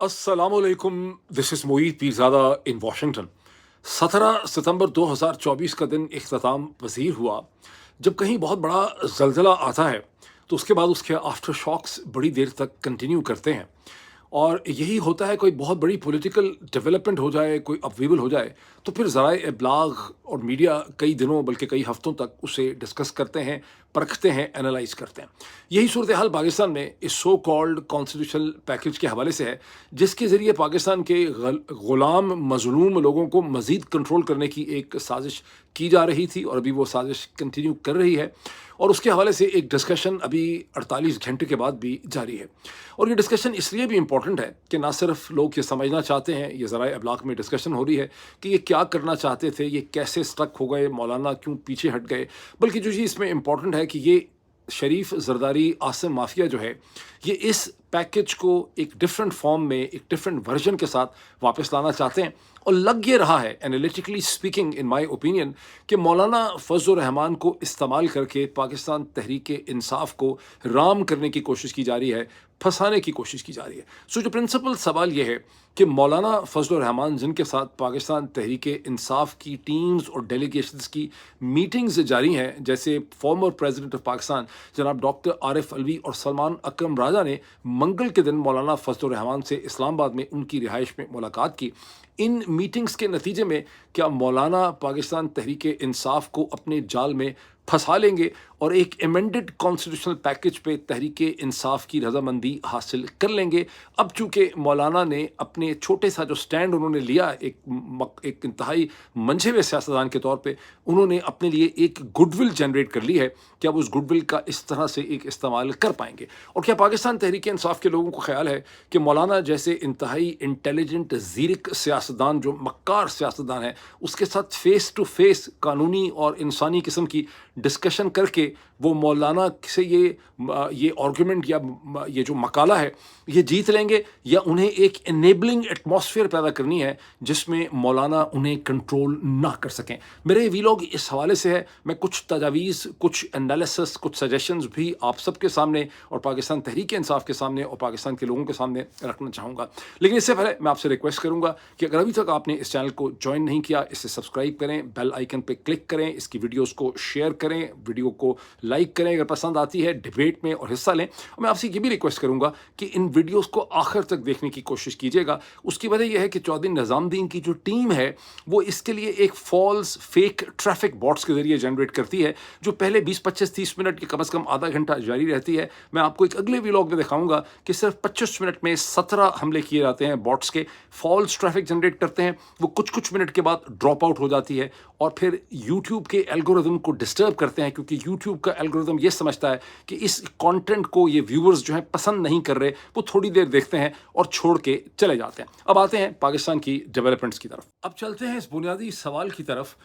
अस्सलाम वालेकुम, this is Moeed Pirzada in Washington. 17 सितंबर 2024 का दिन इख्तिताम पज़ीर हुआ। जब कहीं बहुत बड़ा ज़लज़ला आता है तो उसके बाद उसके आफ्टर शॉक्स बड़ी देर तक कंटिन्यू करते हैं। और यही होता है, कोई बहुत बड़ी पॉलिटिकल डेवलपमेंट हो जाए, कोई अपहीवल हो जाए, तो फिर ज़राए इब्लाग और मीडिया कई दिनों बल्कि कई हफ्तों तक उसे डिस्कस करते हैं, परखते हैं, एनालाइज करते हैं। यही सूरत हाल पाकिस्तान में इस सो कॉल्ड कॉन्स्टिट्यूशनल पैकेज के हवाले से है, जिसके ज़रिए पाकिस्तान के ग़ुलाम मज़लूम लोगों को मज़ीद कंट्रोल करने की एक साजिश की जा रही थी और अभी वो साजिश कंटिन्यू कर रही है। और उसके हवाले से एक डिस्कशन अभी 48 घंटे के बाद भी जारी है। और ये डिस्कशन इसलिए भी इम्पोर्टेंट है कि ना सिर्फ लोग ये समझना चाहते हैं, ये ज़राए अबलाग में डिस्कशन हो रही है कि ये क्या करना चाहते थे, ये कैसे स्टक हो गए, मौलाना क्यों पीछे हट गए, बल्कि जो चीज़ इसमें इम्पोर्टेंट है कि ये शरीफ जरदारी आसिम माफिया जो है, ये इस पैकेज को एक डिफरेंट फॉर्म में, एक डिफरेंट वर्जन के साथ वापस लाना चाहते हैं। और लग ये रहा है, analytically speaking in my opinion, कि मौलाना फजल रहमान को इस्तेमाल करके पाकिस्तान तहरीक इंसाफ को राम करने की कोशिश की जा रही है, फंसाने की कोशिश की जा रही है। सो जो प्रिंसिपल सवाल ये है कि मौलाना फजल रहमान, जिनके साथ पाकिस्तान तहरीक इंसाफ की टीम्स और डेलीगेशंस की मीटिंग्स जारी हैं, जैसे फॉर्मर प्रेसिडेंट ऑफ पाकिस्तान जनाब डॉक्टर आरिफ अलवी और सलमान अकरम राजा ने मंगल के दिन मौलाना फजल रहमान से इस्लामाबाद में उनकी रिहाइश में मुलाकात की। इन मीटिंग्स के नतीजे में क्या मौलाना पाकिस्तान तहरीक इंसाफ को अपने जाल में फंसा लेंगे और एक एमेंडेड कॉन्स्टिट्यूशनल पैकेज पे तहरीक इंसाफ की रजामंदी हासिल कर लेंगे? अब चूंकि मौलाना ने अपने छोटे सा जो स्टैंड उन्होंने लिया, एक इंतहाई मंझे हुए सियासतदान के तौर पे, उन्होंने अपने लिए एक गुडविल जनरेट कर ली है। क्या वो उस गुडविल का इस तरह से एक इस्तेमाल कर पाएंगे? और क्या पाकिस्तान तहरीक इंसाफ के लोगों को ख्याल है कि मौलाना जैसे इंतहाई इंटेलिजेंट ज़ीरक सियासतदान, जो मक्कार सियासतदान है, उसके साथ फेस टू फेस कानूनी और इंसानी किस्म की डिस्कशन करके वो मौलाना से ये आर्गुमेंट या ये जो मकाला है ये जीत लेंगे, या उन्हें एक एनेबलिंग एटमॉस्फेयर पैदा करनी है जिसमें मौलाना उन्हें कंट्रोल ना कर सकें? मेरे वीलॉग इस हवाले से है। मैं कुछ तजावीज़, कुछ एनालिसिस, कुछ सजेशंस भी आप सबके सामने और पाकिस्तान तहरीक इंसाफ के सामने और पाकिस्तान के लोगों के सामने रखना चाहूँगा। लेकिन इससे पहले मैं आपसे रिक्वेस्ट करूँगा कि अगर अभी तक आपने इस चैनल को ज्वाइन नहीं किया, इसे सब्सक्राइब करें, बेल आइकन पर क्लिक करें, इसकी वीडियोज़ को शेयर करें, वीडियो को लाइक करें अगर पसंद आती है, डिबेट में और हिस्सा लें। और मैं आपसे ये भी रिक्वेस्ट करूंगा कि इन वीडियोस को आखिर तक देखने की कोशिश कीजिएगा। उसकी वजह यह है कि चौधरी निज़ामुद्दीन की जो टीम है वो इसके लिए एक फॉल्स फेक ट्रैफिक बॉट्स के जरिए जनरेट करती है, जो पहले 20, 25, 30 मिनट की कम से कम आधा घंटा जारी रहती है। मैं आपको एक अगले व्लॉग में दिखाऊंगा कि सिर्फ 25 मिनट में 17 हमले किए जाते हैं बॉट्स के। फॉल्स ट्रैफिक जनरेट करते हैं, वो कुछ कुछ मिनट के बाद ड्रॉप आउट हो जाती है और फिर यूट्यूब के एल्गोरिदम को डिस्टर्ब करते हैं, क्योंकि यूट्यूब का एल्गोरिदम ये समझता है कि इस कंटेंट को ये व्यूअर्स जो हैं पसंद नहीं कर रहे, वो थोड़ी देर देखते हैं और छोड़ के चले जाते हैं। अब आते हैं पाकिस्तान की डेवलपमेंट्स की तरफ। अब चलते हैं इस बुनियादी सवाल की तरफ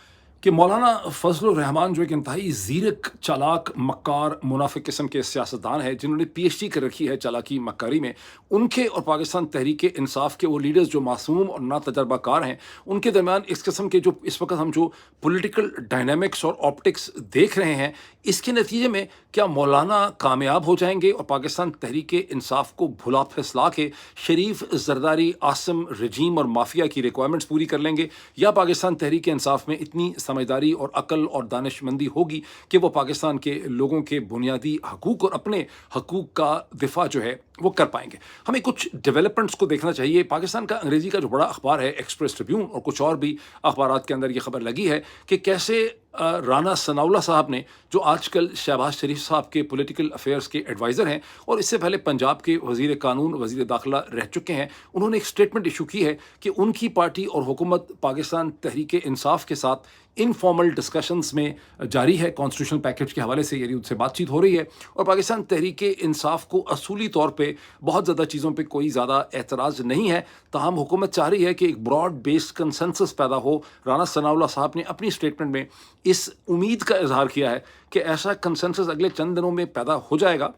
कि मौलाना फजल रहमान जो एक इंतहाई ज़ीरक, चालाक, मक्कार, मुनाफिक किस्म के सियासतदान है, जिन्होंने PhD कर रखी है चालाकी मक्कारी में, उनके और पाकिस्तान तहरीक इंसाफ के वो लीडर्स जो मासूम और ना तजर्बाकार हैं, उनके दरमियान इस किस्म के जो इस वक्त हम जो पॉलिटिकल डायनामिक्स और ऑप्टिक्स देख रहे हैं, इसके नतीजे में क्या मौलाना कामयाब हो जाएंगे और पाकिस्तान तहरीक इंसाफ को भुला फिसला के शरीफ जरदारी आसिम रजीम और माफिया की रिक्वायरमेंट्स पूरी कर लेंगे, या पाकिस्तान तहरीक इंसाफ में इतनी समझदारी और अकल और दानिशमंदी होगी कि वो पाकिस्तान के लोगों के बुनियादी हकूक़ और अपने हकूक़ का दिफा जो है वो कर पाएंगे? हमें कुछ डेवलपमेंट्स को देखना चाहिए। पाकिस्तान का अंग्रेज़ी का जो बड़ा अखबार है एक्सप्रेस ट्रिब्यून और कुछ और भी अखबारात के अंदर ये खबर लगी है कि कैसे राना सनाउल्लाह साहब ने, जो आजकल शहबाज शरीफ साहब के पॉलिटिकल अफेयर्स के एडवाइज़र हैं और इससे पहले पंजाब के वज़ीर कानून, वज़ीर दाखिला रह चुके हैं, उन्होंने एक स्टेटमेंट इशू की है कि उनकी पार्टी और हुकूमत पाकिस्तान तहरीक इंसाफ के साथ इनफॉर्मल डिस्कशंस में जारी है कॉन्स्टिट्यूशनल पैकेज के हवाले से, यानी उनसे बातचीत हो रही है। और पाकिस्तान तहरीक इंसाफ को असूली तौर पे बहुत ज़्यादा चीज़ों पे कोई ज़्यादा एतराज़ नहीं है, ताहम हुकूमत चाह रही है कि एक ब्रॉड बेस्ड कंसेंसस पैदा हो। राना सनाउल्लाह साहब ने अपनी स्टेटमेंट में इस उम्मीद का इजहार किया है कि ऐसा कंसेंसस अगले चंद दिनों में पैदा हो जाएगा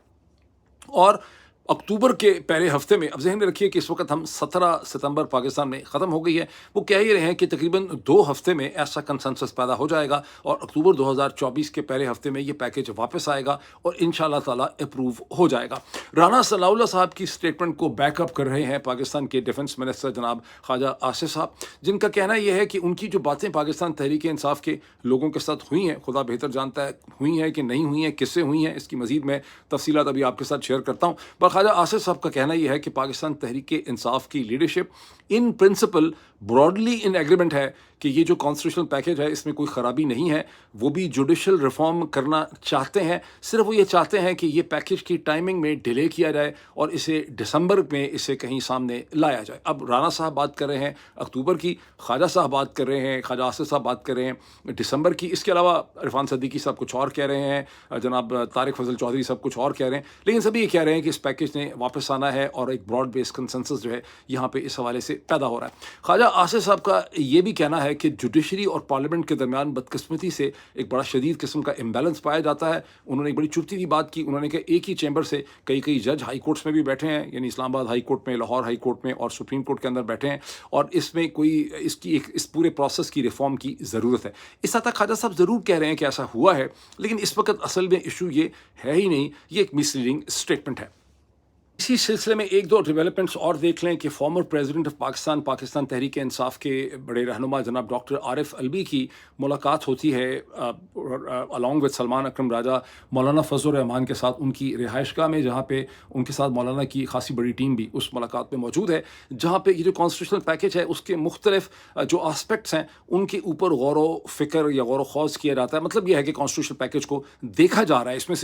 और اکتوبر کے پہلے ہفتے میں، اب ذہن میں رکھیے کہ اس وقت ہم 17 ستمبر پاکستان میں ختم ہو گئی ہے، وہ کہہ ہی رہے ہیں کہ تقریباً 2 ہفتے میں ایسا کنسنسس پیدا ہو جائے گا اور اکتوبر 2024 کے پہلے ہفتے میں یہ پیکیج واپس آئے گا اور انشاءاللہ تعالیٰ اپروو ہو جائے گا۔ رانا ثناء اللہ صاحب کی سٹیٹمنٹ کو بیک اپ کر رہے ہیں پاکستان کے ڈیفنس منسٹر جناب خواجہ آصف صاحب، جن کا کہنا یہ ہے کہ ان کی جو باتیں پاکستان تحریک انصاف کے لوگوں کے ساتھ ہوئی ہیں، خدا بہتر جانتا ہے ہوئی ہیں کہ نہیں ہوئی ہیں، کس سے ہوئی ہیں، اس کی مزید میں تفصیلات ابھی آپ کے ساتھ شیئر کرتا ہوں۔ پر خواجہ آصف صاحب کا کہنا یہ ہے کہ پاکستان تحریک انصاف کی leadership in principle broadly in agreement ہے کہ یہ جو کانسٹیٹیوشنل پیکیج ہے اس میں کوئی خرابی نہیں ہے، وہ بھی جوڈیشل ریفارم کرنا چاہتے ہیں، صرف وہ یہ چاہتے ہیں کہ یہ پیکیج کی ٹائمنگ میں ڈیلے کیا جائے اور اسے دسمبر میں اسے کہیں سامنے لایا جائے۔ اب رانا صاحب بات کر رہے ہیں اکتوبر کی، خواجہ صاحب بات کر رہے ہیں، خواجہ آصف صاحب بات کر رہے ہیں دسمبر کی، اس کے علاوہ عرفان صدیقی صاحب کچھ اور کہہ رہے ہیں، جناب طارق فضل چودھری صاحب کچھ اور کہہ رہے ہیں، لیکن سبھی یہ کہہ رہے ہیں کہ اس پیکیج نے واپس آنا ہے اور ایک براڈ بیس کنسنسس جو ہے یہاں پہ اس حوالے سے پیدا ہو رہا ہے۔ خواجہ آصف صاحب کا یہ بھی کہنا ہے کہ جوڈیشری اور پارلیمنٹ کے درمیان بدقسمتی سے ایک بڑا شدید قسم کا امبیلنس پایا جاتا ہے۔ انہوں نے ایک بڑی چبھتی ہوئی بات کی، انہوں نے کہا ایک ہی چیمبر سے کئی جج ہائی کورٹس میں بھی بیٹھے ہیں، یعنی اسلام آباد ہائی کورٹ میں، لاہور ہائی کورٹ میں اور سپریم کورٹ کے اندر بیٹھے ہیں، اور اس میں کوئی اس پورے پروسیس کی ریفارم کی ضرورت ہے۔ اس حد تک خواجہ صاحب ضرور کہہ رہے ہیں کہ ایسا ہوا ہے، لیکن اس وقت اصل میں ایشو یہ ہے ہی نہیں، یہ ایک مس لیڈنگ اسٹیٹمنٹ ہے۔ اسی سلسلے میں ایک دو ڈیولپمنٹس اور دیکھ لیں کہ farmer president of Pakistan Tehreek Insaf کے بڑے رہنما جناب ڈاکٹر عارف الوی کی ملاقات ہوتی ہے along with سلمان اکرم راجہ مولانا فضل الرحمان کے ساتھ ان کی رہائش گاہ میں، جہاں پہ ان کے ساتھ مولانا کی خاصی بڑی ٹیم بھی اس ملاقات میں موجود ہے، جہاں پہ یہ جو کانسٹیٹیوشنل پیکیج ہے اس کے مختلف جو آسپیکٹس ہیں ان کے اوپر غور و فکر یا غور و خوض کیا جاتا ہے۔ مطلب یہ ہے کہ کانسٹیٹیوشنل پیکیج کو دیکھا جا رہا ہے، اس میں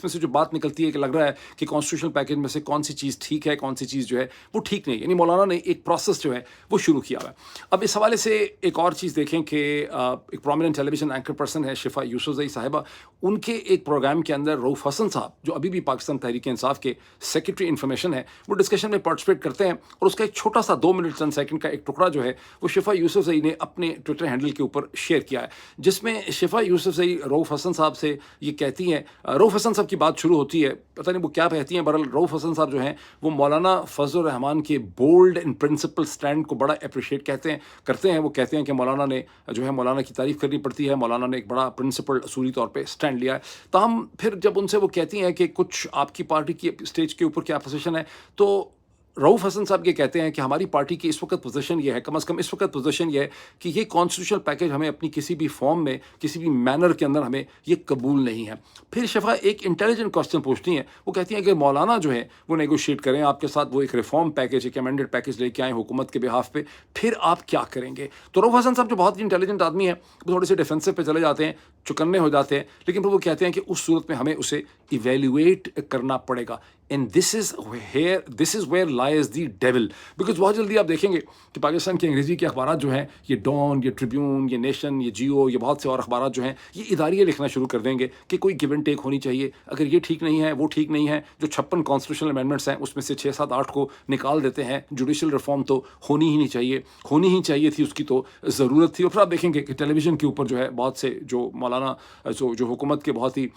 سے جو بات نکلتی ہے کہ لگ رہا ہے کہ کانسٹیٹیوشنل پیکیج میں سے کون سی چیز ٹھیک ہے، کون سی چیز جو ہے وہ ٹھیک نہیں، یعنی مولانا نے ایک پروسیس جو ہے وہ شروع کیا ہوا ہے۔ اب اس حوالے سے ایک اور چیز دیکھیں کہ ایک پرومیننٹ ٹیلی ویژن اینکر پرسن ہے شفا یوسفزئی صاحبہ، ان کے ایک پروگرام کے اندر رؤوف حسن صاحب جو ابھی بھی پاکستان تحریک انصاف کے سیکرٹری انفارمیشن ہے، وہ ڈسکشن میں پارٹیسپیٹ کرتے ہیں، اور اس کا ایک چھوٹا سا 2 منٹ چند سیکنڈ کا ایک ٹکڑا جو ہے وہ شفا یوسفزئی نے اپنے ٹویٹر ہینڈل کے اوپر شیئر کیا ہے، جس میں شفا یوسفزئی رؤوف حسن صاحب سے یہ کہتی ہیں، رؤوف حسن صاحب کی بات شروع ہوتی ہے، پتہ نہیں وہ کیا کہتی ہیں، بہرحال رؤوف حسن صاحب جو ہیں وہ مولانا فضل الرحمان کے بولڈ اینڈ پرنسپل سٹینڈ کو بڑا اپریشیٹ کرتے ہیں، وہ کہتے ہیں کہ مولانا نے جو ہے مولانا کی تعریف کرنی پڑتی ہے، مولانا نے ایک بڑا پرنسپل اصولی طور پہ سٹینڈ لیا ہے۔ تاہم پھر جب ان سے وہ کہتی ہیں کہ کچھ آپ کی پارٹی کی اسٹیج کے اوپر کیا پوزیشن ہے، تو رؤوف حسن صاحب یہ کہتے ہیں کہ ہماری پارٹی کی اس وقت پوزیشن یہ ہے، کم از کم اس وقت پوزیشن یہ ہے کہ یہ کانسٹیٹیوشنل پیکیج ہمیں اپنی کسی بھی فارم میں، کسی بھی مینر کے اندر ہمیں یہ قبول نہیں ہے۔ پھر شفا ایک انٹیلیجنٹ کوسچن پوچھتی ہیں، وہ کہتی ہیں کہ مولانا جو ہے وہ نیگوشیٹ کریں آپ کے ساتھ، وہ ایک ریفارم پیکیج، ایک امینڈڈ پیکیج لے کے آئیں حکومت کے بہاف پہ، پھر آپ کیا کریں گے؟ تو رؤوف حسن صاحب جو بہت ہی انٹیلیجنٹ آدمی ہیں، وہ تھوڑے سے ڈیفینسو پہ چلے جاتے ہیں، چکنے ہو جاتے ہیں، لیکن پھر وہ کہتے ہیں کہ اس صورت میں ہمیں اسے ایویلیویٹ کرنا پڑے گا، and this is where lies the devil, because بہت جلدی آپ دیکھیں گے کہ پاکستان کی انگریزی کے اخبارات جو ہیں، یہ ڈان، یہ ٹریبیون، یہ نیشن، یہ جیو، یہ بہت سے اور اخبارات جو ہیں یہ اداریہ لکھنا شروع کر دیں گے کہ کوئی گیو اینڈ ٹیک ہونی چاہیے، اگر یہ ٹھیک نہیں ہے وہ ٹھیک نہیں ہے، جو 56 کانسٹیٹیوشنل امینڈمنٹس ہیں اس میں سے 6 7 8 کو نکال دیتے ہیں، جوڈیشل ریفارم تو ہونی ہی چاہیے تھی، اس کی تو ضرورت تھی۔ اور پھر آپ دیکھیں گے کہ ٹیلی ویژن کے اوپر جو ہے بہت سے جو مولانا جو حکومت کے بہت ہی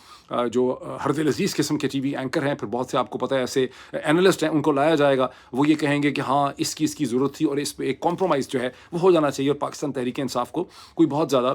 جو ہردل عزیز قسم کے ٹی وی اینکر ہیں، پھر بہت سے آپ کو پتہ ہے ایسے اینالسٹ ہیں، ان کو لایا جائے گا، وہ یہ کہیں گے کہ ہاں اس کی ضرورت تھی اور اس پہ ایک کمپرومائز جو ہے وہ ہو جانا چاہیے، اور پاکستان تحریک انصاف کو کوئی بہت زیادہ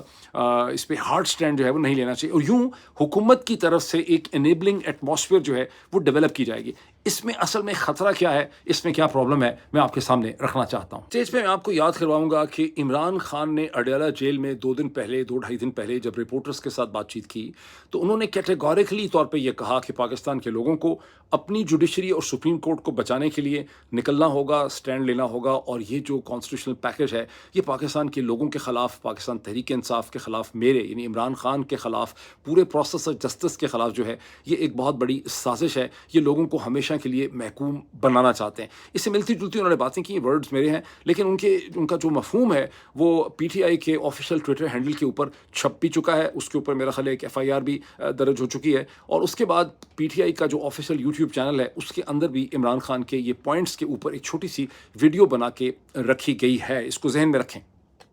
اس پہ ہارڈ سٹینڈ جو ہے وہ نہیں لینا چاہیے، اور یوں حکومت کی طرف سے ایک انیبلنگ ایٹماسفیئر جو ہے وہ ڈیولپ کی جائے گی۔ اس میں اصل میں خطرہ کیا ہے، اس میں کیا پرابلم ہے، میں آپ کے سامنے رکھنا چاہتا ہوں۔ اسٹیج پہ میں آپ کو یاد کرواؤں گا کہ عمران خان نے اڈیالہ جیل میں 2 ڈھائی دن پہلے جب رپورٹرز کے ساتھ بات چیت کی تو انہوں نے کیٹیگوریکلی طور پہ یہ کہا کہ پاکستان کے لوگوں کو اپنی جوڈیشری اور سپریم کورٹ کو بچانے کے لیے نکلنا ہوگا، سٹینڈ لینا ہوگا، اور یہ جو کانسٹیٹیوشنل پیکیج ہے یہ پاکستان کے لوگوں کے خلاف، پاکستان تحریک انصاف کے خلاف، میرے یعنی عمران خان کے خلاف، پورے پروسیس آف جسٹس کے خلاف جو ہے یہ ایک بہت بڑی سازش ہے، یہ لوگوں کو ہمیشہ کے لیے محکوم بنانا چاہتے ہیں۔ اس سے ملتی جلتی انہوں نے باتیں کی، ورڈز میرے ہیں، لیکن ان کا جو مفہوم ہے وہ پی ٹی آئی کے آفیشیل ٹویٹر ہینڈل کے اوپر چھپ بھی چکا ہے، اس کے اوپر میرا خیال ہے ایک FIR بھی درج ہو چکی ہے، اور اس کے بعد پی ٹی آئی کا جو آفیشیل یوٹیوب چینل ہے اس کے اندر بھی عمران خان کے یہ پوائنٹس کے اوپر ایک چھوٹی سی ویڈیو بنا کے رکھی گئی ہے، اس کو ذہن میں رکھیں۔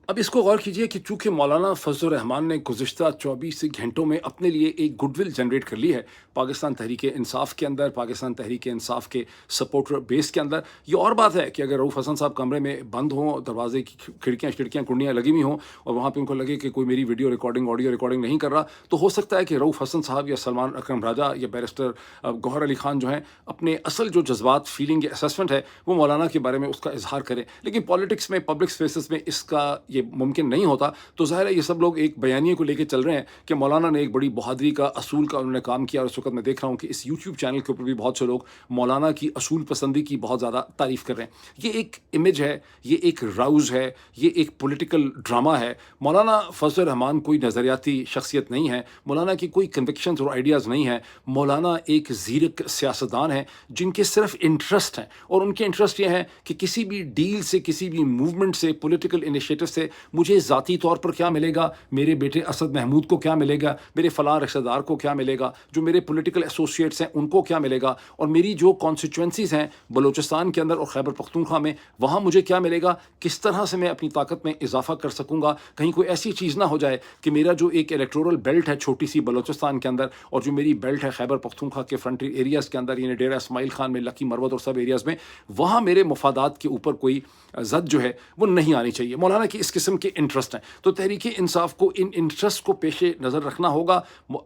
अब इसको गौर कीजिए कि चूंकि मौलाना फजल रहमान ने गुज़िश्ता 24 घंटों में अपने लिए एक गुडविल जनरेट कर ली है पाकिस्तान तहरीक इंसाफ के अंदर, पाकिस्तान तहरीक इंसाफ के सपोर्टर बेस के अंदर। ये और बात है कि अगर रऊफ़ हसन साहब कमरे में बंद हों, दरवाजे की खिड़कियाँ कुंडियाँ लगी हुई हों और वहाँ पे उनको लगे कि कोई मेरी वीडियो रिकॉर्डिंग ऑडियो रिकॉर्डिंग नहीं कर रहा, तो हो सकता है कि रऊफ़ हसन साहब या सलमान अकरम राजा या बैरिस्टर गौहर अली खान जो हैं, अपने असल जो जज्बात, फीलिंग या असेसमेंट है वो मौलाना के बारे में उसका इजहार करें। लेकिन पॉलिटिक्स में, पब्लिक स्पेसेस में इसका ये मुमकिन नहीं होता। तो ज़ाहिर है ये सब लोग एक बयानिए को लेके चल रहे हैं कि मौलाना ने एक बड़ी बहादुरी का, असूल का उन्होंने काम किया। और इस वक्त मैं देख रहा हूँ कि इस यूट्यूब चैनल के ऊपर भी बहुत से लोग मौलाना की असूल पसंदी की बहुत ज़्यादा तारीफ़ कर रहे हैं। ये एक इमेज है, ये एक राउज़ है, ये एक पॉलिटिकल ड्रामा है। मौलाना फजल रहमान कोई नज़रियाती शख्सियत नहीं है, मौलाना की कोई कन्विक्शंस और आइडियाज़ नहीं है। मौलाना एक ज़ीरक सियासतदान है जिनके सिर्फ इंटरेस्ट हैं, और उनके इंटरेस्ट ये हैं कि किसी भी डील से, किसी भी मूवमेंट से, पॉलिटिकल इनिशिएटिव से मुझे ज़ाती तौर पर क्या मिलेगा, मेरे बेटे असद महमूद को क्या मिलेगा, मेरे फ़लाँ रिश्तेदार को क्या मिलेगा, जो मेरे पॉलिटिकल एसोसिएट्स हैं उनको क्या मिलेगा, और मेरी जो कॉन्स्टिट्यूंसीज़ हैं बलूचिस्तान के अंदर और खैबर पख्तूनख्वा में, वहाँ मुझे क्या मिलेगा, किस तरह से मैं अपनी ताकत में इजाफा कर सकूँगा। कहीं कोई ऐसी चीज़ ना हो जाए कि मेरा जो एक इलेक्टोरल बेल्ट है छोटी सी बलूचिस्तान के अंदर, और जो मेरी बेल्ट है खैबर पख्तूनख्वा के फ्रंटियर एरियाज़ के अंदर, यानी डेरा इस्माइल खान में, लकी मरवत और सब एरियाज़ में, वहाँ मेरे मफादात के ऊपर कोई जद जो है वो नहीं आनी चाहिए। मौलाना की इस किस्म के इंटरेस्ट हैं, तो तहरीक इंसाफ को इन इंटरेस्ट को पेश नज़र रखना होगा।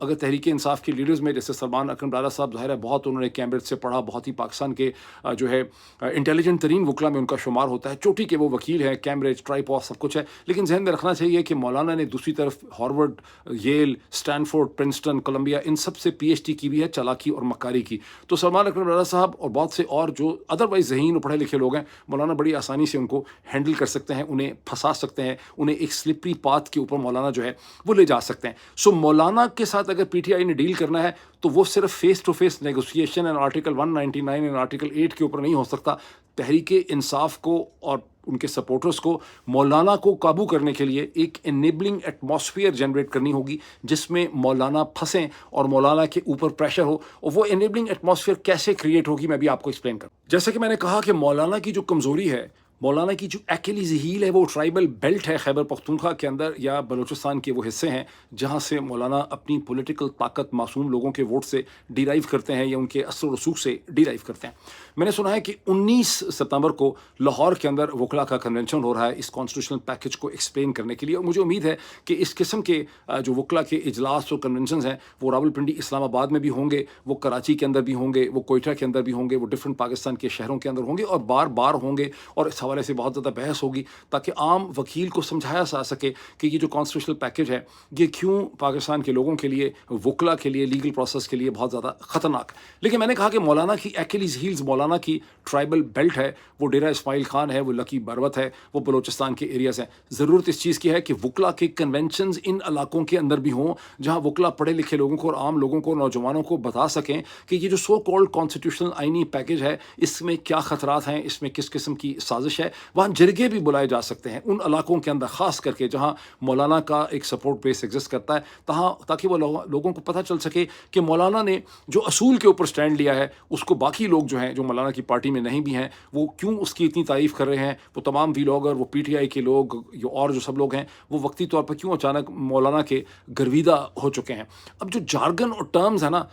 अगर तहरीक इंसाफ के लीडर्स में जैसे सलमान अकरम राजा साहब, ज़ाहिर है बहुत उन्होंने कैम्ब्रिज से पढ़ा, बहुत ही पाकिस्तान के जो है इंटेलिजेंट तरीन वकला में उनका शुमार होता है, चोटी के वो वकील हैं, कैम्ब्रिज, ट्राइपॉस सब कुछ है। लेकिन जहन में रखना चाहिए कि मौलाना ने दूसरी तरफ Harvard, Yale, Stanford, Princeton, Columbia, इन सब से PhD की भी है, चालाकी और मक्कारी की। तो सलमान अकरम राजा साहब और बहुत से और जो अदरवाइज ज़हीन और पढ़े लिखे लोग हैं, मौलाना बड़ी आसानी से उनको हैंडल कर सकते हैं, उन्हें फंसा सकते हैं, उन्हें एक स्लिपरी पाथ के ऊपर मौलाना जो है वो ले जा सकते हैं। सो मौलाना के साथ अगर PTI ने डील करना है तो वो सिर्फ face to face negotiation and article 199 and article 8 के ऊपर नहीं हो सकता। तहरीक इंसाफ को और उनके सपोर्टर्स को मौलाना को काबू करने के लिए एक इनेबलिंग एटमॉस्फेयर जनरेट करनी होगी जिसमें मौलाना फंसें और मौलाना के ऊपर प्रेशर हो। और वो इनेबलिंग एटमॉस्फेयर कैसे क्रिएट होगी मैं भी आपको एक्सप्लेन करूँ। जैसे कि मैंने कहा कि मौलाना की जो कमज़ोरी है, मौलाना की जो एक्लीज़ हील है, वो ट्राइबल बेल्ट है खैबर पख्तूनख्वा के अंदर या बलूचिस्तान के वो हिस्से हैं जहाँ से मौलाना अपनी पॉलिटिकल ताकत मासूम लोगों के वोट से डिराइव करते हैं या उनके असर रसूख से डिराइव करते हैं। मैंने सुना है कि 19 सितंबर को लाहौर के अंदर वकला का कन्वेंशन हो रहा है इस कॉन्स्टिट्यूशनल पैकेज को एक्सप्लेन करने के लिए, और मुझे उम्मीद है कि इस किस्म के जो वकला के इजलास और कन्वेंशन हैं वो रावलपिंडी, इस्लामाबाद में भी होंगे, वो कराची के अंदर भी होंगे, वो कोयटा के अंदर भी होंगे, वो डिफरेंट पाकिस्तान के शहरों के अंदर होंगे और बार बार होंगे। और इस हवाले से बहुत ज़्यादा बहस होगी ताकि आम वकील को समझाया जा सके कि ये जो कॉन्स्टिट्यूशनल पैकेज है ये क्यों पाकिस्तान के लोगों के लिए, वकला के लिए, लीगल प्रोसेस के लिए बहुत ज़्यादा ख़तरनाक। लेकिन मैंने कहा कि मौलाना की एक्लीज़ हील्स, मौलाना की ट्राइबल बेल्ट है, वो डेरा इस्माइल खान है, वो लकी मरवत है, वो बलूचिस्तान के एरियाज़ हैं। ज़रूरत इस चीज़ की है कि वकला के कन्वेंशंस इन इलाकों के अंदर भी हों जहाँ वकला पढ़े लिखे लोगों को और आम लोगों को, नौजवानों को बता सकें कि ये जो सो कॉल्ड कॉन्स्टिट्यूशनल आइनी पैकेज है इसमें क्या ख़तरात हैं, इसमें किस किस्म की साजिश है। वहाँ जरगे भी बुलाए जा सकते हैं उन इलाकों के अंदर, ख़ास करके जहाँ मौलाना का एक सपोर्ट बेस एग्जिस्ट करता है, ताकि वो लोगों को पता चल सके कि मौलाना ने जो असूल के ऊपर स्टैंड लिया है उसको बाकी लोग जो हैं, जो मौलाना की पार्टी में नहीं भी हैं, वो क्यों उसकी इतनी तारीफ़ कर रहे हैं। वो तमाम वीलॉगर, वो PTI के लोग और जो सब लोग हैं वो वक्ती तौर पर क्यों अचानक मौलाना के गर्विदा हो चुके हैं। अब जो जार्गन और टर्म्स है ना,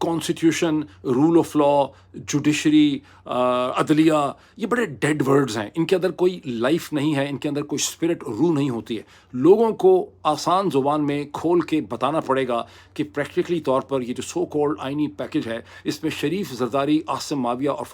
constitution, rule of law, judiciary, अदलिया, ये बड़े डेड वर्ड्स हैं, इनके अंदर कोई लाइफ नहीं है, इनके अंदर कोई स्पिरिट, रूह नहीं होती है। लोगों को आसान ज़ुबान में खोल के बताना पड़ेगा कि प्रैक्टिकली तौर पर ये जो सो कॉल्ड आइनी पैकेज है इसमें शरीफ, जरदारी, आसिम माविया और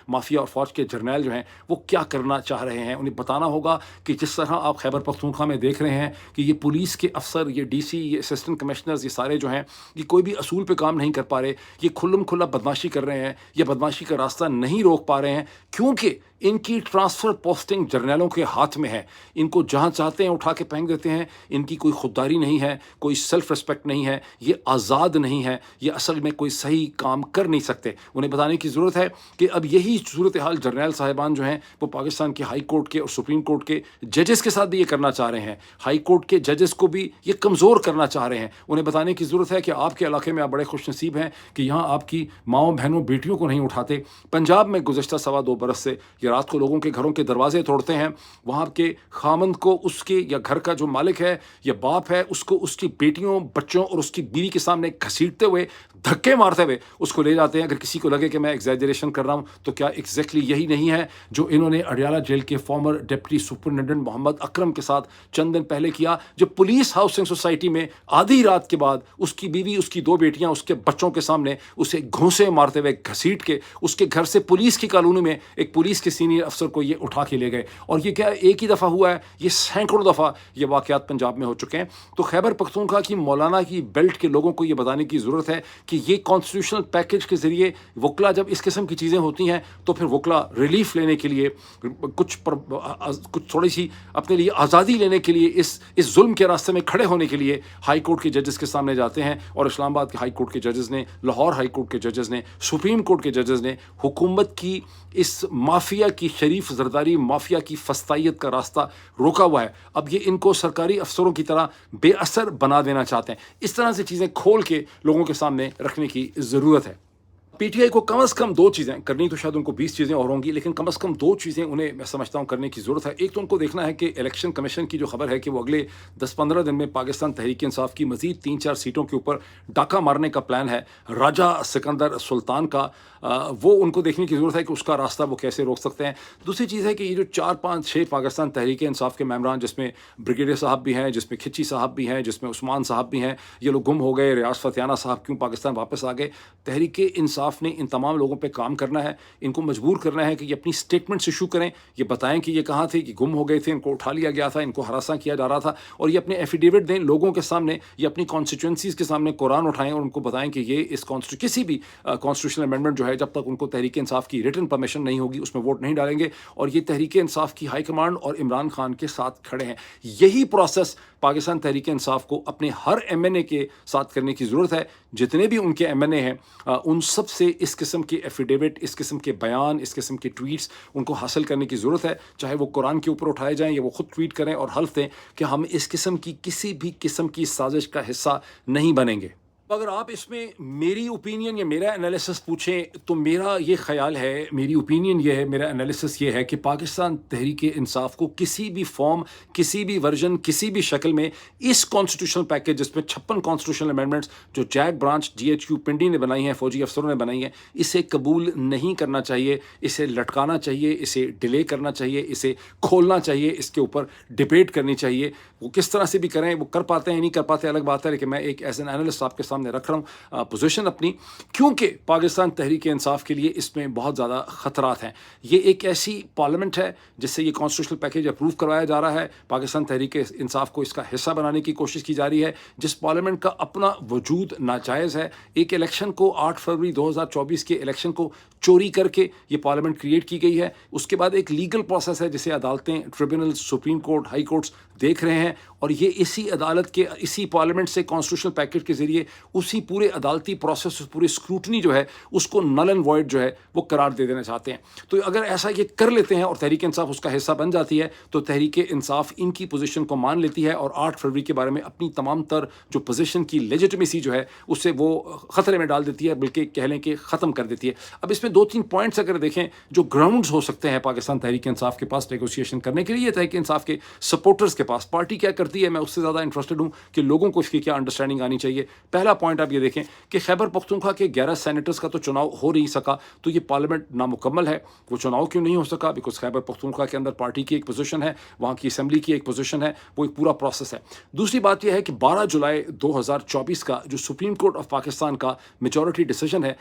माफिया और फ़ौज के जर्नैल जो हैं वो क्या करना चाह रहे हैं। उन्हें बताना होगा कि जिस तरह आप खैबर पख्तूनख्वा में देख रहे हैं कि ये पुलिस के अफसर, ये DC, ये असिस्टेंट कमिश्नर्स, ये सारे जो हैं ये कोई भी असूल पे काम नहीं कर पा रहे, ये खुल्लम खुल्ला बदमाशी कर रहे हैं, ये बदमाशी का रास्ता नहीं रोक पा रहे हैं क्योंकि इनकी ट्रांसफ़र पोस्टिंग जर्नैलों के हाथ में है। इनको जहाँ चाहते हैं उठा के फेंक देते हैं, इनकी कोई खुददारी नहीं है, कोई सेल्फ रिस्पेक्ट नहीं है, ये आज़ाद नहीं है, ये असल में कोई सही काम कर नहीं सकते। उन्हें बताने की ज़रूरत है कि अब यही सूरत हाल जर्नैल साहिबान जो हैं वो पाकिस्तान के हाई कोर्ट के और सुप्रीम कोर्ट के जजेस के साथ भी ये करना चाह रहे हैं। हाई कोर्ट के जजेस को भी ये कमज़ोर करना चाह रहे हैं। उन्हें बताने की ज़रूरत है कि आपके इलाके में आप बड़े खुशनसीब हैं कि यहाँ आपकी माँओं, बहनों, बेटियों को नहीं उठाते। पंजाब में गुज़श्ता 2.25 बरस से या رات کو لوگوں کے گھروں کے دروازے توڑتے ہیں، وہاں کے خامند کو اس کے یا گھر کا جو مالک ہے یا باپ ہے اس کو اس کی بیٹیوں بچوں اور اس کی بیوی کے سامنے گھسیٹتے ہوئے دھکے مارتے ہوئے اس کو لے جاتے ہیں۔ اگر کسی کو لگے کہ میں ایگزیجریشن کر رہا ہوں تو کیا ایگزیکٹلی یہی نہیں ہے جو انہوں نے اڈیالہ جیل کے فارمر ڈپٹی سپرنٹینڈنٹ محمد اکرم کے ساتھ چند دن پہلے کیا، جب پولیس ہاؤسنگ سوسائٹی میں آدھی رات کے بعد اس کی بیوی، اس کی 2 بیٹیاں، اس کے بچوں کے سامنے اسے گھونسے مارتے ہوئے گھسیٹ کے اس کے گھر سے پولیس کی کالونی میں ایک پولیس کے سینئر افسر کو یہ اٹھا کے لے گئے۔ اور یہ کیا ایک ہی دفعہ ہوا ہے، یہ سینکڑوں دفعہ یہ واقعات پنجاب میں ہو چکے ہیں۔ تو خیبر پختونخوا کی مولانا کی بیلٹ کے لوگوں کو یہ بتانے کی ضرورت ہے کہ یہ کانسٹیٹیوشنل پیکج کے ذریعے وکلا جب اس قسم کی چیزیں ہوتی ہیں تو پھر وکلا ریلیف لینے کے لیے کچھ تھوڑی سی اپنے لیے آزادی لینے کے لیے اس ظلم کے راستے میں کھڑے ہونے کے لیے ہائی کورٹ کے ججز کے سامنے جاتے ہیں۔ اور اسلام آباد کے ہائی کورٹ کے ججز نے، لاہور ہائی کورٹ کے ججز نے، سپریم کورٹ کے ججز نے حکومت کی اس مافیا کی شریف زرداری مافیا کی فسطائیت کا راستہ روکا ہوا ہے۔ اب یہ ان کو سرکاری افسروں کی طرح بے اثر بنا دینا چاہتے ہیں۔ اس طرح سے چیزیں کھول کے لوگوں کے سامنے رکھنے کی ضرورت ہے۔ پی ٹی آئی کو کم از کم 2 چیزیں کرنی، تو شاید ان کو 20 چیزیں اور ہوں گی، لیکن کم از کم 2 چیزیں انہیں میں سمجھتا ہوں کرنے کی ضرورت ہے۔ ایک تو ان کو دیکھنا ہے کہ الیکشن کمیشن کی جو خبر ہے کہ وہ اگلے 10-15 دن میں پاکستان تحریک انصاف کی مزید 3-4 سیٹوں کے اوپر ڈاکہ مارنے کا پلان ہے راجہ سکندر سلطان کا، وہ ان کو دیکھنے کی ضرورت ہے کہ اس کا راستہ وہ کیسے روک سکتے ہیں۔ دوسری چیز ہے کہ یہ جو 4-5-6 پاکستان تحریک انصاف کے ممبران، جس میں بریگیڈیئر صاحب بھی ہیں، جس میں کھچی صاحب بھی ہیں، جس میں عثمان صاحب بھی ہیں، یہ لوگ گم ہو گئے، ریاض فتیانہ صاحب کیوں پاکستان واپس آ گئے۔ تحریک انصاف نے ان تمام لوگوں پہ کام کرنا ہے، ان کو مجبور کرنا ہے کہ یہ اپنی سٹیٹمنٹس ایشو کریں، یہ بتائیں کہ یہ کہاں تھے، کہ گم ہو گئے تھے، ان کو اٹھا لیا گیا تھا، ان کو ہراساں کیا جا رہا تھا، اور یہ اپنے ایفیڈیوٹ دیں لوگوں کے سامنے، یہ اپنی کانسٹیچوئنسیز کے سامنے قرآن اٹھائیں اور ان کو بتائیں کہ یہ اس کسی بھی کانسٹیٹیوشنل امینڈمنٹ جو ہے جب تک ان کو تحریک انصاف کی ریٹن پرمیشن نہیں ہوگی اس میں ووٹ نہیں ڈالیں گے۔ اور یہ تحریک انصاف کی ہائی کمانڈ اور عمران خان کے ساتھ کھڑے ہیں۔ یہی پروسیس پاکستان تحریک انصاف کو اپنے ہر ایم این اے کے ساتھ کرنے کی ضرورت ہے۔ جتنے بھی ان کے ایم این اے ہیں ان سب سے اس قسم کے ایفیڈیوٹ، اس قسم کے بیان، اس قسم کے ٹویٹس ان کو حاصل کرنے کی ضرورت ہے، چاہے وہ قرآن کے اوپر اٹھائے جائیں یا وہ خود ٹویٹ کریں اور حلف دیں کہ ہم اس قسم کی کسی بھی قسم کی سازش کا حصہ نہیں بنیں گے۔ اگر آپ اس میں میری اوپینین یا میرا انالیسس پوچھیں تو میرا یہ خیال ہے، میری اوپینین یہ ہے، میرا انالیسس یہ ہے کہ پاکستان تحریک انصاف کو کسی بھی فارم، کسی بھی ورژن، کسی بھی شکل میں اس کانسٹیٹیوشنل پیکج جس میں 56 کانسٹیٹیوشنل امینڈمنٹس جو جیک branch G H Q Pindi نے بنائی ہیں، فوجی افسروں نے بنائی ہیں، اسے قبول نہیں کرنا چاہیے، اسے لٹکانا چاہیے، اسے ڈیلے کرنا چاہیے، اسے کھولنا چاہیے، اس کے اوپر ڈبیٹ کرنی چاہیے۔ وہ کس طرح سے بھی کریں، وہ کر پاتے ہیں نہیں کر پاتے الگ بات ہے، لیکن میں ایک ایز این انالسٹ آپ کے سامنے رکھ رہا ہوں پوزیشن اپنی، کیونکہ پاکستان تحریک انصاف کے لیے اس میں بہت زیادہ خطرات ہیں۔ یہ ایک ایسی پارلیمنٹ ہے جس سے یہ کانسٹیٹیوشنل پیکج اپروو کروایا جا رہا ہے، پاکستان تحریک انصاف کو اس کا حصہ بنانے کی کوشش کی جا رہی ہے، جس پارلیمنٹ کا اپنا وجود ناجائز ہے۔ ایک الیکشن کو 8 فروری 2024 کے الیکشن کو چوری کر کے یہ پارلیمنٹ کریٹ کی گئی ہے۔ اس کے بعد ایک لیگل پروسیس ہے جسے عدالتیں، tribunal, supreme court, high courts دیکھ رہے ہیں، اور یہ اسی عدالت کے، اسی پارلیمنٹ سے کانسٹیٹیوشنل پیکج کے ذریعے اسی پورے عدالتی پروسیس، پورے اسکروٹنی جو ہے اس کو نل اینڈ وائڈ جو ہے وہ قرار دے دینا چاہتے ہیں۔ تو اگر ایسا یہ کر لیتے ہیں اور تحریک انصاف اس کا حصہ بن جاتی ہے تو تحریک انصاف ان کی پوزیشن کو مان لیتی ہے اور 8 فروری کے بارے میں اپنی تمام تر جو پوزیشن کی لیجیٹمیسی جو ہے اسے وہ خطرے میں ڈال دیتی ہے، بلکہ کہہ لیں کہ ختم کر دیتی ہے۔ اب اس میں 2-3 پوائنٹس اگر دیکھیں جو گراؤنڈز ہو سکتے ہیں پاکستان تحریک انصاف کے پاس نیگوسیشن کرنے کے لیے، تحریک انصاف کے سپورٹرز کے پاس، پارٹی کیا کرتی ہے میں اس سے زیادہ انٹرسٹڈ ہوں کہ لوگوں کو اس کی کیا انڈرسٹینڈنگ آنی چاہیے۔ پہلا پوائنٹ آپ یہ دیکھیں کہ خیبر پختونخوا کے 11 سینیٹرز کا تو چناؤ ہو نہیں سکا، تو یہ پارلیمنٹ نامکمل ہے۔ وہ چناؤ کیوں نہیں ہو سکا؟ بیکاز خیبر پختونخوا کے اندر پارٹی کی ایک پوزیشن ہے، وہاں کی اسمبلی کی ایک پوزیشن ہے، وہ ایک پورا پروسیس ہے۔ دوسری بات یہ ہے کہ 12 جولائی 2024 کا جو سپریم کورٹ آف پاکستان کا میجورٹی ڈیسیجن ہے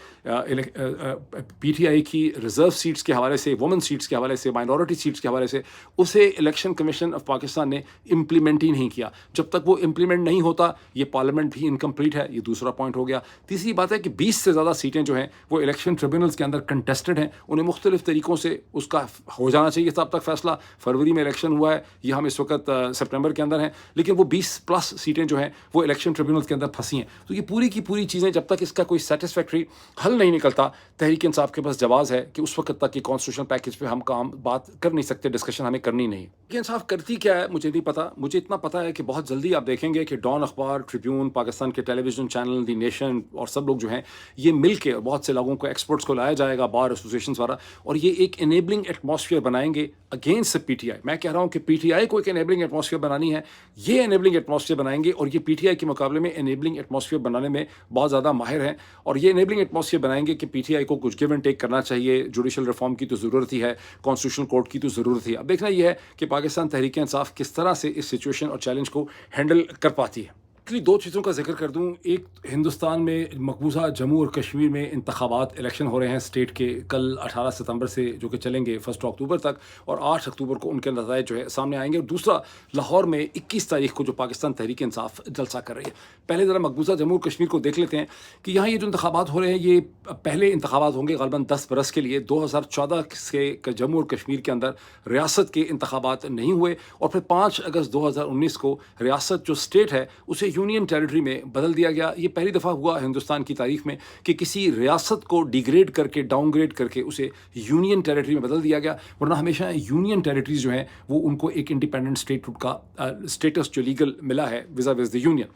پی ٹی آئی کی ریزرو سیٹس کے حوالے سے، وومن سیٹس کے حوالے سے، مائنورٹی سیٹس کے حوالے سے، اسے الیکشن کمیشن آف پاکستان نے امپلیمنٹ ہی نہیں کیا۔ جب تک وہ امپلیمنٹ نہیں ہوتا یہ پارلیمنٹ بھی انکمپلیٹ ہے، یہ دوسرا پوائنٹ ہو گیا۔ تیسری بات ہے کہ 20 سے زیادہ سیٹیں جو ہیں وہ الیکشن ٹریبونلز کے اندر کنٹیسٹڈ ہیں، انہیں مختلف طریقوں سے اس کا ہو جانا چاہیے تھا اب تک فیصلہ۔ فروری میں الیکشن ہوا ہے، یہ ہم اس وقت سپٹمبر کے اندر ہیں، لیکن وہ 20+ سیٹیں جو ہیں وہ الیکشن ٹریبونلز کے اندر پھنسی ہیں۔ تو یہ پوری کی پوری چیزیں جب تک اس کا کوئی سیٹسفیکٹری حل نہیں نکلتا، تحریک انصاف کے پاس جواز ہے کہ اس وقت تک یہ کانسٹیٹیوشنل پیکج پہ ہم بات کر نہیں سکتے، ڈسکشن ہمیں کرنی نہیں۔ ये इंसाफ करती क्या है मुझे नहीं पता। मुझे इतना पता है कि बहुत जल्दी आप देखेंगे कि डॉन अखबार, ट्रिब्यून, पाकिस्तान के टेलीविज़न चैनल, दी नेशन और सब लोग जो हैं, ये मिल के बहुत से लोगों को, एक्सपर्ट्स को लाया जाएगा, बार एसोसिएशंस द्वारा, और ये एक इनेबलिंग एटमॉस्फेयर बनाएंगे अगेंस्ट द पीटीआई। मैं कह रहा हूँ कि पीटीआई को एक इनेबलिंग एटमॉस्फेयर बनानी है, ये इनेबलिंग एटमॉस्फेयर बनाएंगे, और ये पीटीआई के मुकाबले में इनेबलिंग एटमॉस्फेयर बनाने में बहुत ज़्यादा माहिर हैं। और ये इनेबलिंग एटमॉस्फेयर बनाएंगे कि पीटीआई को कुछ गिव एंड टेक करना चाहिए, जुडिशल रिफॉर्म की तो ज़रूरत ही है, कॉन्स्टिट्यूशनल कोर्ट की तो ज़रूरत ही है। अब देखना ये है कि पाकिस्तान तहरीक इंसाफ किस तरह से इस सिचुएशन और चैलेंज को हैंडल कर पाती है। एक्चुअली दो चीज़ों का जिक्र कर दूं। एक, हिंदुस्तान में मकबूजा जम्मू और कश्मीर में इंतखाबात, इलेक्शन हो रहे हैं स्टेट के, कल 18 सितंबर से जो कि चलेंगे 1 अक्टूबर तक, और 8 अक्टूबर को उनके नतीजे जो है सामने आएंगे। और दूसरा, लाहौर में 21 तारीख को जो पाकिस्तान तहरीक इंसाफ जलसा कर रही है। पहले ज़रा मकबूजा जम्मू और कश्मीर को देख लेते हैं कि यहाँ ये जो इंतखाबात हो रहे हैं, ये पहले इंतखाबात होंगे ग़ालिबन 10 बरस के लिए। 2014 से जम्मू और कश्मीर के अंदर रियासत के इंतखाबात नहीं हुए, और फिर 5 अगस्त 2019 को रियासत जो स्टेट है उसे यूनियन टेरिटरी में बदल दिया गया। ये पहली दफ़ा हुआ हिंदुस्तान की तारीख में कि किसी रियासत को डिग्रेड करके, डाउनग्रेड करके उसे यूनियन टेरिटरी में बदल दिया गया। वरना हमेशा यूनियन टेरिटरीज जो हैं वो उनको एक इंडिपेंडेंट स्टेटहुड का स्टेटस जो लीगल मिला है विज़ा विज़ द यूनियन।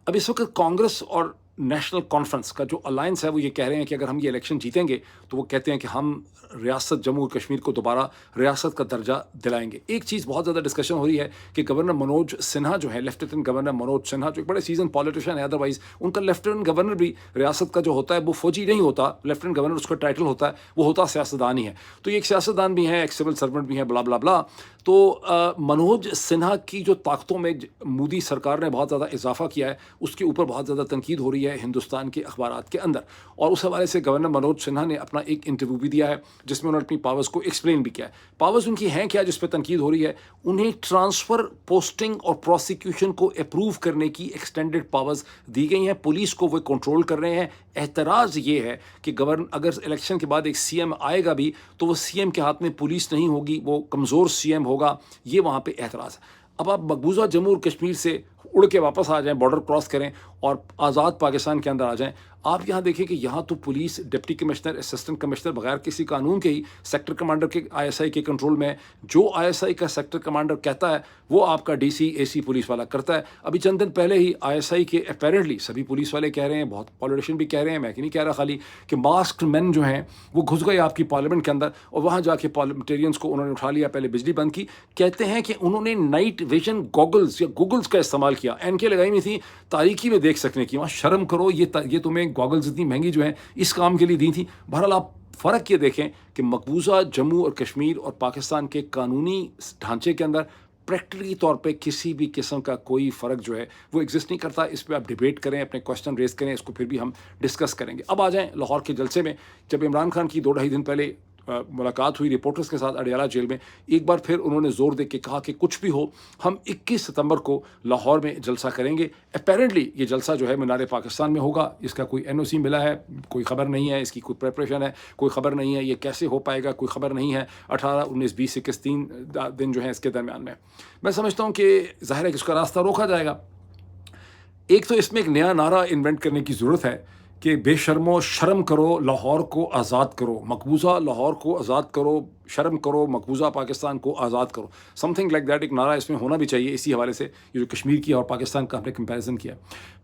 अब इस वक्त कांग्रेस और नेशनल कॉन्फ्रेंस का जो अलायंस है वो ये कह रहे हैं कि अगर हम ये इलेक्शन जीतेंगे तो वो कहते हैं कि हम रियासत जम्मू और कश्मीर को दोबारा रियासत का दर्जा दिलाएंगे। एक चीज़ बहुत ज़्यादा डिस्कशन हो रही है कि गवर्नर मनोज सिन्हा जो है, लेफ्टिनेंट गवर्नर मनोज सिन्हा, जो एक बड़े सीजन पॉलिटिशियन है, अदरवाइज उनका लेफ्टिनेंट गवर्नर भी रियासत का जो होता है वो फौजी नहीं होता। लेफ्टिनेंट गवर्नर उसका टाइटल होता है, वो होता सियासतदान ही है। तो ये एक सियासतदान भी है, एक सिविल सर्वेंट भी है, ब्ला ब्ला ब्ला। तो मनोज सिन्हा की जो ताकतों में मोदी सरकार ने बहुत ज़्यादा इजाफा किया है, उसके ऊपर बहुत ज़्यादा तनकीद हो रही है हिंदुस्तान के अखबारात के अंदर। और उस हवाले से गवर्नर मनोज सिन्हा ने अपना एक इंटरव्यू भी दिया है जिसमें उन्होंने अपनी पावर्स को एक्सप्लेन भी किया है। पावर्स उनकी हैं क्या जिस पर तनकीद हो रही है? उन्हें ट्रांसफ़र, पोस्टिंग और प्रोसिक्यूशन को अप्रूव करने की एक्सटेंडेड पावर्स दी गई हैं। पुलिस को वो कंट्रोल कर रहे हैं। एतराज़ ये है कि गवर्नर, अगर इलेक्शन के बाद एक सीएम आएगा भी तो वो सीएम के हाथ में पुलिस नहीं होगी, वो कमज़ोर सीएम होगा। ये वहाँ पे एतराज़ है। अब आप मकबूजा जम्मू और कश्मीर से उड़ के वापस आ जाएं, बॉर्डर क्रॉस करें और आज़ाद पाकिस्तान के अंदर आ जाएं। आप यहाँ देखें कि यहाँ तो police, deputy commissioner, assistant commissioner बगैर किसी कानून के ही सेक्टर कमांडर के, आईएसआई के कंट्रोल में है। जो आईएसआई का सेक्टर कमांडर कहता है वो आपका डीसी, एसी पुलिस वाला करता है। अभी चंद दिन पहले ही आईएसआई के अपेरेंटली सभी पुलिस वाले कह रहे हैं, बहुत पॉलिटिशियन भी कह रहे हैं, मैं नहीं कह रहा खाली, कि मास्क्ड मैन जो हैं वो घुस गए आपकी पार्लियामेंट के अंदर और वहाँ जाके पार्लियामेंटेरियंस को उन्होंने उठा लिया, पहले बिजली बंद की। कहते हैं कि उन्होंने नाइट विजन गॉगल्स या गूगल्स का इस्तेमाल किया, एनके लगाई नहीं थी तारीकी में देख सकने की। वहाँ शर्म करो, ये तुम्हें गॉगल्स इतनी महंगी जो है इस काम के लिए दी थी। बहरहाल आप फ़र्क ये देखें कि मकबूजा जम्मू और कश्मीर और पाकिस्तान के कानूनी ढांचे के अंदर प्रैक्टिकली तौर पे किसी भी किस्म का कोई फ़र्क जो है वो एग्जिस्ट नहीं करता। इस पर आप डिबेट करें, अपने क्वेश्चन रेज करें, इसको फिर भी हम डिस्कस करेंगे। अब आ जाएं लाहौर के जलसे में। जब इमरान खान की 2-2.5 दिन पहले मुलाकात हुई रिपोर्टर्स के साथ अडयाला जेल में, एक बार फिर उन्होंने ज़ोर दे के कहा कि कुछ भी हो, हम 21 सितंबर को लाहौर में जलसा करेंगे। अपेरेंटली ये जलसा जो है मीनार पाकिस्तान में होगा। इसका कोई एनओसी मिला है, कोई ख़बर नहीं है, इसकी कोई प्रिपरेशन है, कोई ख़बर नहीं है, ये कैसे हो पाएगा, कोई ख़बर नहीं है। 18, 19, 20, 21 3 दिन जो है इसके दरमियान में मैं समझता हूँ कि ज़ाहिर है कि उसका रास्ता रोका जाएगा। एक तो इसमें एक नया नारा इन्वेंट करने की ज़रूरत है कि बेशर्मो शर्म करो, लाहौर को आज़ाद करो, मकबूजा लाहौर को आज़ाद करो, शर्म करो, मकबूजा पाकिस्तान को आज़ाद करो। समथिंग लाइक दैट एक नारा इसमें होना भी चाहिए। इसी हवाले से ये जो कश्मीर की और पाकिस्तान का हमने कंपैरिजन किया,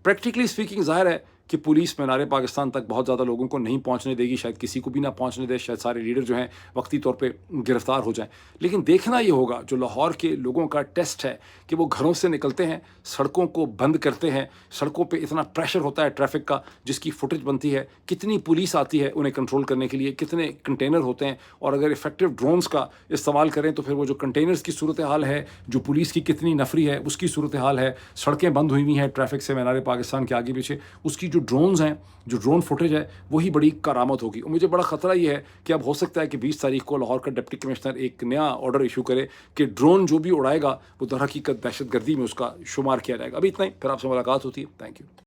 प्रैक्टिकली स्पीकिंग ज़ाहिर है कि पुलिस मीनार पाकिस्तान तक बहुत ज़्यादा लोगों को नहीं पहुंचने देगी, शायद किसी को भी ना पहुंचने दे, शायद सारे लीडर जो हैं वक्ती तौर पे गिरफ्तार हो जाएं। लेकिन देखना ये होगा, जो लाहौर के लोगों का टेस्ट है कि वो घरों से निकलते हैं, सड़कों को बंद करते हैं, सड़कों पे इतना प्रेशर होता है ट्रैफिक का जिसकी फुटेज बनती है, कितनी पुलिस आती है उन्हें कंट्रोल करने के लिए, कितने कंटेनर होते हैं, और अगर इफेक्टिव ड्रोन्स का इस्तेमाल करें तो फिर वो जो कंटेनर्स की सूरत हाल है, जो पुलिस की कितनी नफरी है उसकी सूरत हाल है, सड़कें बंद हुई हुई हैं ट्रैफिक से मीनार पाकिस्तान के आगे पीछे, उसकी जो ड्रोन्स हैं, जो ड्रोन फुटेज है, वही बड़ी करामत होगी। और मुझे बड़ा ख़तरा ये है कि अब हो सकता है कि 20 तारीख को लाहौर का डिप्टी कमिश्नर एक नया ऑर्डर इशू करे कि ड्रोन जो भी उड़ाएगा वो दर हकीकत दहशत गर्दी में उसका शुमार किया जाएगा। अभी इतना ही, फिर आपसे मुलाकात होती है। Thank you.